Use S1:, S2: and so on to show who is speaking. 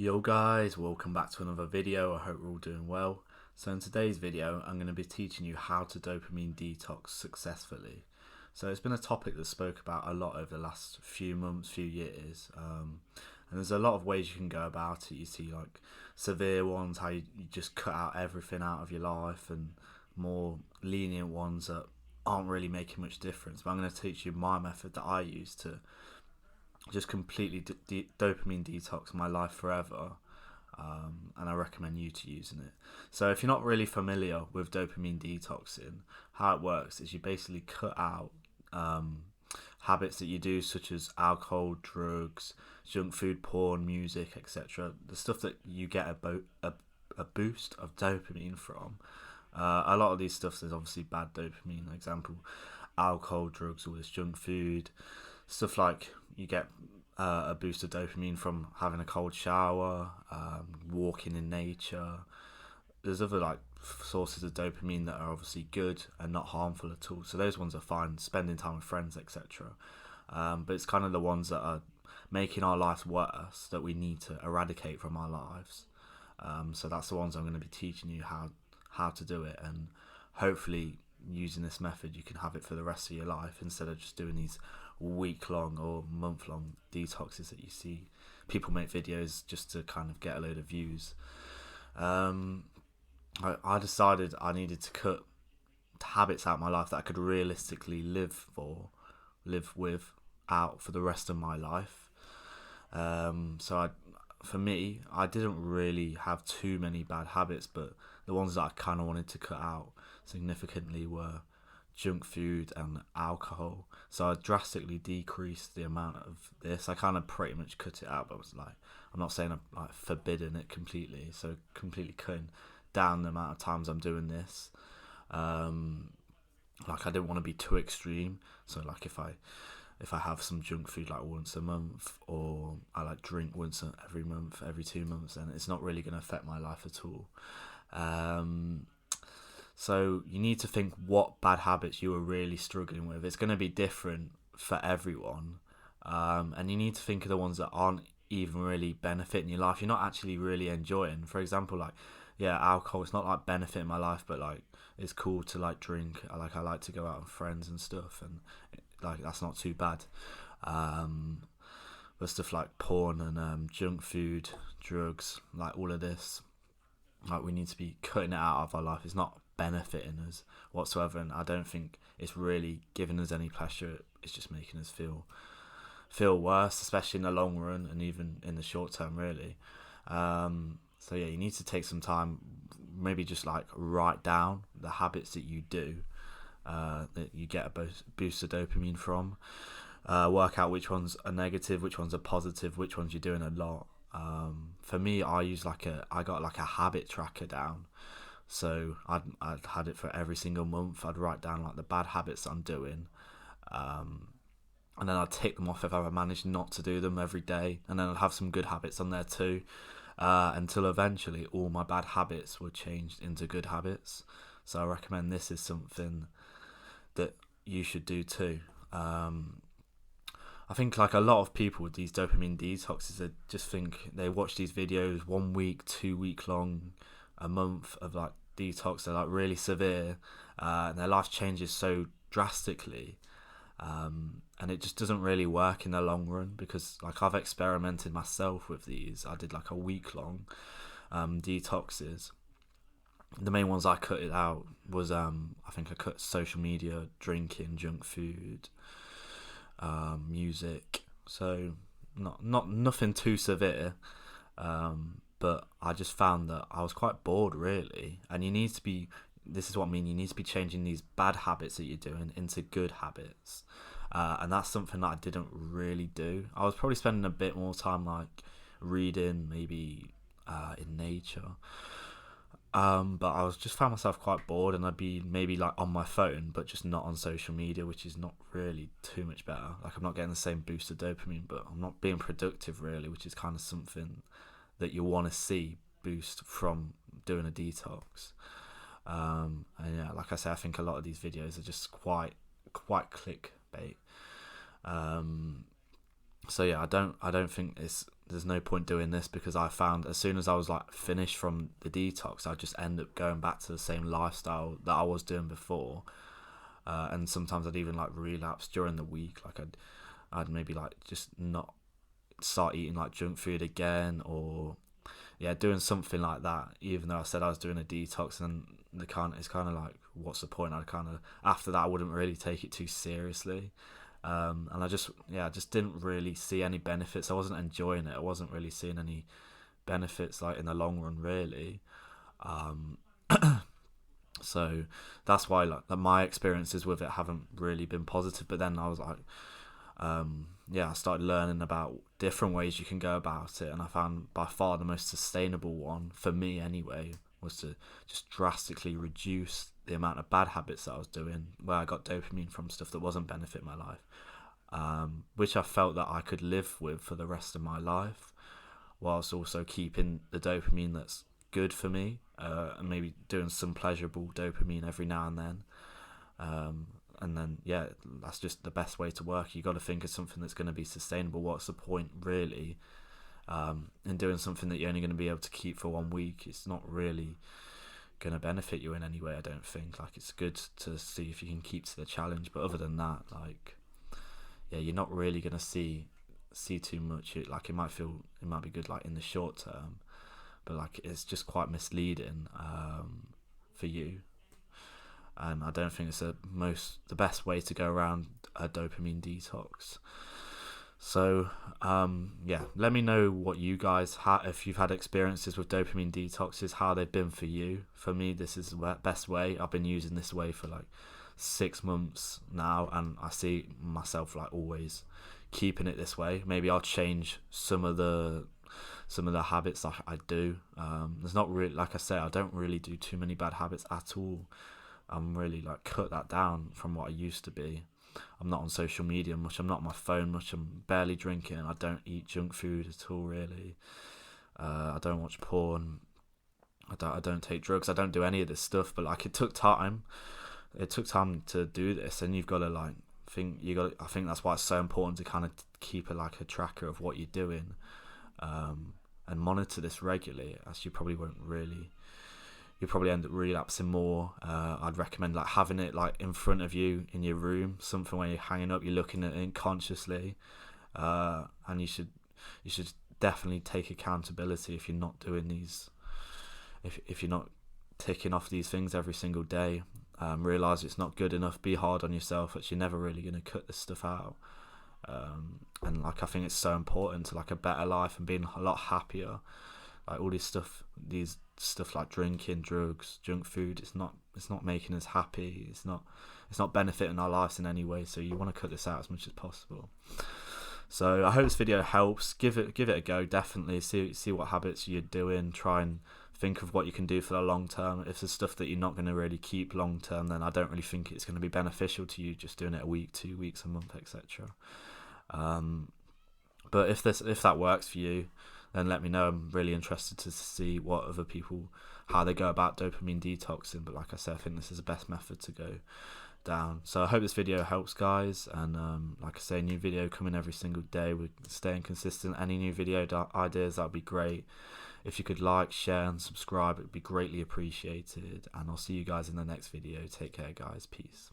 S1: Yo guys, welcome back to another video. I hope we're all doing well. So in today's video, I'm going to be teaching you how to dopamine detox successfully. So it's been a topic that's spoke about a lot over the last few months, few years. And there's a lot of ways you can go about it. You see like severe ones, how you just cut out everything out of your life, and more lenient ones that aren't really making much difference. But I'm going to teach you my method that I use to just completely dopamine detox my life forever, and I recommend you to using it. So if you're not really familiar with dopamine detoxing, how it works is you basically cut out habits that you do, such as alcohol, drugs, junk food, porn, music, etc. The stuff that you get a boost of dopamine from. A lot of these stuff is obviously bad dopamine. Example, alcohol, drugs, all this junk food. Stuff like you get a boost of dopamine from having a cold shower, walking in nature. There's other like sources of dopamine that are obviously good and not harmful at all. So those ones are fine, spending time with friends, etc. But it's kind of the ones that are making our lives worse that we need to eradicate from our lives. So that's the ones I'm going to be teaching you how to do it, and hopefully using this method you can have it for the rest of your life instead of just doing these week-long or month-long detoxes that you see people make videos just to kind of get a load of views. I decided I needed to cut habits out of my life that I could realistically live without for the rest of my life. For me, I didn't really have too many bad habits, but the ones that I kind of wanted to cut out significantly were junk food and alcohol. So I drastically decreased the amount of this. I kind of pretty much cut it out, but I'm not saying I'm like forbidding it completely. So completely cutting down the amount of times I'm doing this. Like I didn't want to be too extreme. So like if I have some junk food like once a month, or I like drink once every month, every 2 months, then it's not really going to affect my life at all. So you need to think what bad habits you are really struggling with. It's going to be different for everyone. And you need to think of the ones that aren't even really benefiting your life. You're not actually really enjoying. For example, like, yeah, alcohol, it's not like benefiting my life, but like it's cool to like drink. I like to go out with friends and stuff, and like that's not too bad. But stuff like porn and junk food, drugs, like all of this, like we need to be cutting it out of our life. It's not benefiting us whatsoever, and I don't think it's really giving us any pleasure. It's just making us feel worse, especially in the long run and even in the short term, really. So yeah, you need to take some time, maybe just like write down the habits that you do, that you get a boost of dopamine from. Work out which ones are negative, which ones are positive, which ones you're doing a lot. For me, I got like a habit tracker down. So I'd had it for every single month. I'd write down like the bad habits that I'm doing, and then I'd tick them off if I managed not to do them every day. And then I'd have some good habits on there too, until eventually all my bad habits were changed into good habits. So I recommend this is something that you should do too. I think like a lot of people with these dopamine detoxes, they just think they watch these videos 1 week, 2 week long, a month of like detox. They're like really severe, and their life changes so drastically, and it just doesn't really work in the long run, because like I've experimented myself with these. I did like a week long detoxes. The main ones I cut it out was I think I cut social media, drinking, junk food, music. So nothing too severe, but I just found that I was quite bored, really. And this is what I mean, you need to be changing these bad habits that you're doing into good habits. And that's something that I didn't really do. I was probably spending a bit more time like reading, maybe in nature. But I was just found myself quite bored, and I'd be maybe like on my phone, but just not on social media, which is not really too much better. Like I'm not getting the same boost of dopamine, but I'm not being productive really, which is kind of something that you want to see boost from doing a detox. And yeah, like I say, I think a lot of these videos are just quite clickbait. So yeah, I don't think there's there's no point doing this, because I found as soon as I was like finished from the detox, I just end up going back to the same lifestyle that I was doing before. And sometimes I'd even like relapse during the week. Like I'd maybe like just not start eating like junk food again, or doing something like that, even though I said I was doing a detox. And it's kind of like, what's the point? I kind of, after that, I wouldn't really take it too seriously. And I just didn't really see any benefits. I wasn't enjoying it. I wasn't really seeing any benefits like in the long run, really. So that's why like my experiences with it haven't really been positive. But then I was like, I started learning about different ways you can go about it, and I found by far the most sustainable one for me anyway was to just drastically reduce the amount of bad habits that I was doing, where I got dopamine from stuff that wasn't benefiting my life, which I felt that I could live with for the rest of my life, whilst also keeping the dopamine that's good for me, and maybe doing some pleasurable dopamine every now and then. And then, that's just the best way to work. You got to think of something that's going to be sustainable. What's the point, really, in doing something that you're only going to be able to keep for 1 week? It's not really going to benefit you in any way, I don't think. Like, it's good to see if you can keep to the challenge, but other than that, like, you're not really going to see too much. It might be good, like, in the short term, but like, it's just quite misleading for you. And I don't think it's the best way to go around a dopamine detox. So let me know what you guys if you've had experiences with dopamine detoxes, how they've been for you. For me, this is the best way. I've been using this way for like 6 months now, and I see myself like always keeping it this way. Maybe I'll change some of the habits that I do. There's not really, like I say, I don't really do too many bad habits at all. I'm really like cut that down from what I used to be. I'm not on social media much. I'm not on my phone much. I'm barely drinking. I don't eat junk food at all, really. I don't watch porn. I don't take drugs. I don't do any of this stuff. But like, it took time. It took time to do this, and you've got to like think. I think that's why it's so important to kind of keep a tracker of what you're doing, and monitor this regularly, as you probably won't really. You'll probably end up relapsing more. I'd recommend like having it like in front of you in your room, something where you're hanging up, you're looking at it consciously, and you should definitely take accountability if you're not doing these. If you're not ticking off these things every single day, realize it's not good enough. Be hard on yourself, that you're never really going to cut this stuff out. And like, I think it's so important to like a better life and being a lot happier. Like all these stuff like drinking, drugs, junk food, it's not making us happy. It's not benefiting our lives in any way. So you want to cut this out as much as possible. So I hope this video helps. Give it a go. Definitely see what habits you're doing. Try and think of what you can do for the long term. If there's stuff that you're not going to really keep long term, then I don't really think it's going to be beneficial to you just doing it a week, 2 weeks, a month, etc. But if that works for you, then let me know. I'm really interested to see what other people, how they go about dopamine detoxing. But like I said, I think this is the best method to go down. So I hope this video helps, guys. And like I say, new video coming every single day. We're staying consistent. Any new video ideas, that'd be great. If you could like, share and subscribe, it'd be greatly appreciated. And I'll see you guys in the next video. Take care, guys. Peace.